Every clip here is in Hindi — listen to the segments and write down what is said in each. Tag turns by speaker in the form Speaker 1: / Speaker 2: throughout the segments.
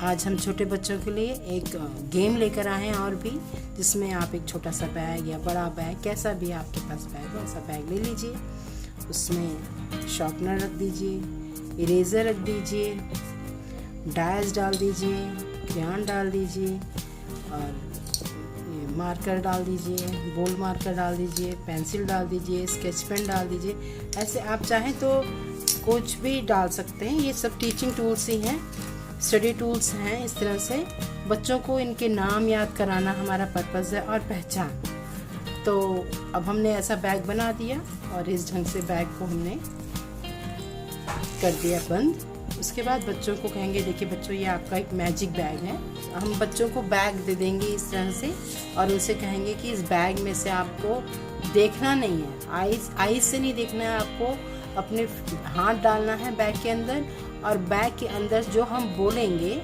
Speaker 1: आज हम छोटे बच्चों के लिए एक गेम लेकर आए हैं और भी, जिसमें आप एक छोटा सा बैग या बड़ा बैग, कैसा भी आपके पास बैग हो ऐसा बैग ले लीजिए। उसमें शार्पनर रख दीजिए, इरेज़र रख दीजिए, डायज डाल दीजिए, क्रेयॉन डाल दीजिए और मार्कर डाल दीजिए, बोल्ड मार्कर डाल दीजिए, पेंसिल डाल दीजिए, स्केच पेन डाल दीजिए। ऐसे आप चाहें तो कुछ भी डाल सकते हैं। ये सब टीचिंग टूल्स ही हैं, स्टडी टूल्स हैं। इस तरह से बच्चों को इनके नाम याद कराना हमारा पर्पज़ है और पहचान। तो अब हमने ऐसा बैग बना दिया और इस ढंग से बैग को हमने कर दिया बंद। उसके बाद बच्चों को कहेंगे, देखिए बच्चों ये आपका एक मैजिक बैग है। हम बच्चों को बैग दे देंगे इस तरह से और उनसे कहेंगे कि इस बैग में से आपको देखना नहीं है, आईज से नहीं देखना है, आपको अपने हाथ डालना है बैग के अंदर और बैग के अंदर जो हम बोलेंगे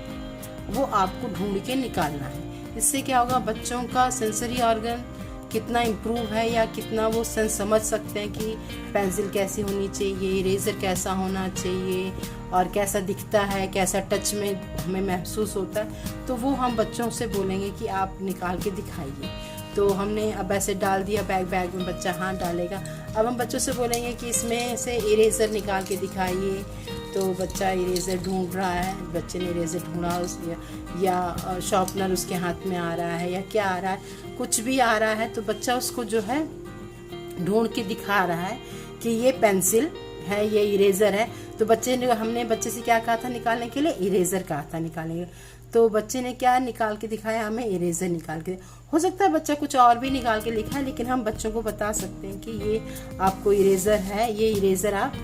Speaker 1: वो आपको ढूंढ के निकालना है। इससे क्या होगा, बच्चों का सेंसरी ऑर्गन कितना इम्प्रूव है या कितना वो सेंस समझ सकते हैं कि पेंसिल कैसी होनी चाहिए, इरेज़र कैसा होना चाहिए और कैसा दिखता है, कैसा टच में हमें महसूस होता है। तो वो हम बच्चों से बोलेंगे कि आप निकाल के दिखाइए। तो हमने अब ऐसे डाल दिया बैग में, बच्चा हाथ डालेगा। अब हम बच्चों से बोलेंगे कि इसमें से इरेज़र निकाल के दिखाइए। तो बच्चा इरेज़र ढूंढ रहा है, बच्चे ने इरेज़र ढूंढा या शार्पनर उसके हाथ में आ रहा है या क्या आ रहा है, कुछ भी आ रहा है तो बच्चा उसको जो है ढूंढ के दिखा रहा है कि ये पेंसिल है, ये इरेज़र है। तो हमने बच्चे से क्या कहा था निकालने के लिए, इरेज़र कहा था निकालने के लिए। तो बच्चे ने क्या निकाल के दिखाया, हमें इरेज़र निकाल के। हो सकता है बच्चा कुछ और भी निकाल के लिखा है, लेकिन हम बच्चों को बता सकते हैं कि ये आपको इरेज़र है, ये इरेज़र आप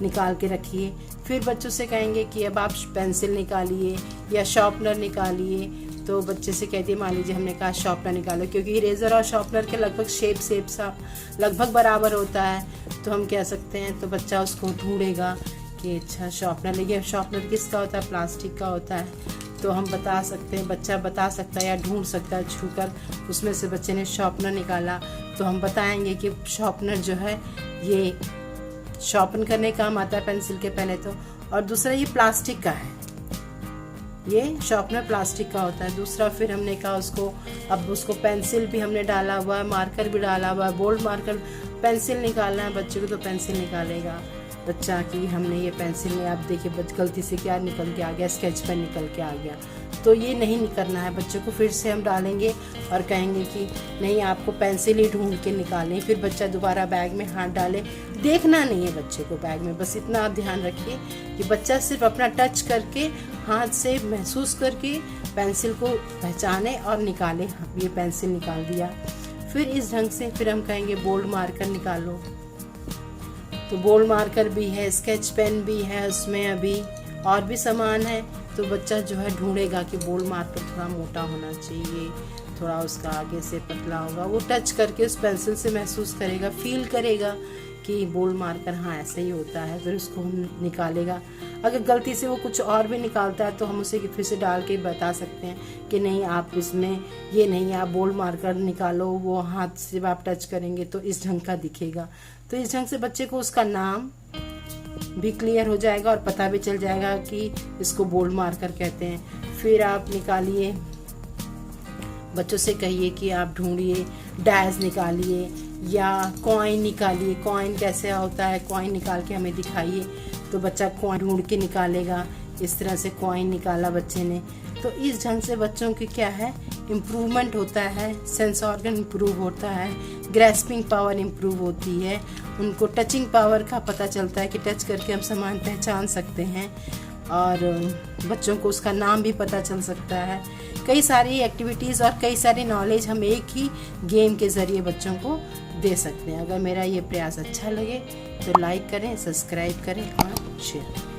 Speaker 1: निकाल के रखिए। फिर बच्चों से कहेंगे कि अब आप पेंसिल निकालिए या शार्पनर निकालिए। तो बच्चे से कहती है, मान लीजिए हमने कहा शार्पनर निकालो, क्योंकि इरेज़र और शार्पनर के लगभग शेप सा लगभग बराबर होता है, तो हम कह सकते हैं। तो बच्चा उसको ढूंढेगा कि अच्छा शार्पनर, लेकिन शार्पनर किसका होता है, प्लास्टिक का होता है। तो हम बता सकते हैं, बच्चा बता सकता है या ढूंढ सकता है छूकर। उसमें से बच्चे ने शार्पनर निकाला तो हम बताएंगे कि शार्पनर जो है ये शार्पन करने काम आता है पेंसिल के पहले तो, और दूसरा ये प्लास्टिक का है, ये शार्पनर प्लास्टिक का होता है। दूसरा फिर हमने कहा उसको, अब उसको पेंसिल भी हमने डाला हुआ है, मार्कर भी डाला हुआ है, बोल्ड मार्कर। पेंसिल निकालना है बच्चे को तो पेंसिल निकालेगा बच्चा की हमने ये पेंसिल में, आप देखिए गलती से क्या निकल के आ गया, स्केच पेन निकल के आ गया। तो ये नहीं करना है बच्चों को। फिर से हम डालेंगे और कहेंगे कि नहीं, आपको पेंसिल ही ढूंढ के निकालें। फिर बच्चा दोबारा बैग में हाथ डाले, देखना नहीं है बच्चे को बैग में, बस इतना आप ध्यान रखिए कि बच्चा सिर्फ अपना टच करके, हाथ से महसूस करके पेंसिल को पहचाने और निकाले। ये पेंसिल निकाल दिया। फिर इस ढंग से फिर हम कहेंगे बोल्ड मार्कर निकालो। तो बोल्ड मार्कर भी है, स्केच पेन भी है, उसमें अभी और भी सामान है। तो बच्चा जो है ढूंढेगा कि बोल्ड मार्कर थोड़ा मोटा होना चाहिए, थोड़ा उसका आगे से पतला होगा। वो टच करके उस पेंसिल से महसूस करेगा, फील करेगा कि बोल्ड मार्कर हाँ ऐसे ही होता है। फिर उसको हम निकालेगा। अगर गलती से वो कुछ और भी निकालता है तो हम उसे फिर से डाल के बता सकते हैं कि नहीं, आप इसमें ये नहीं, आप बोल्ड मार्कर निकालो। वो हाथ से आप टच करेंगे तो इस ढंग का दिखेगा। तो इस ढंग से बच्चे को उसका नाम भी क्लियर हो जाएगा और पता भी चल जाएगा कि इसको बोल्ड मार्कर कहते हैं। फिर आप निकालिए, बच्चों से कहिए कि आप ढूंढिए, डैश निकालिए या कॉइन निकालिए। कॉइन कैसे होता है, कॉइन निकाल के हमें दिखाइए। तो बच्चा कॉइन ढूंढ के निकालेगा। इस तरह से कॉइन निकाला बच्चे ने। तो इस ढंग से बच्चों की क्या है, इम्प्रूवमेंट होता है, सेंस ऑर्गन इम्प्रूव होता है, ग्रैस्पिंग पावर इम्प्रूव होती है, उनको टचिंग पावर का पता चलता है कि टच करके हम सामान पहचान सकते हैं और बच्चों को उसका नाम भी पता चल सकता है। कई सारी एक्टिविटीज़ और कई सारी नॉलेज हम एक ही गेम के ज़रिए बच्चों को दे सकते हैं। अगर मेरा ये प्रयास अच्छा लगे तो लाइक करें, सब्सक्राइब करें और शेयर करें।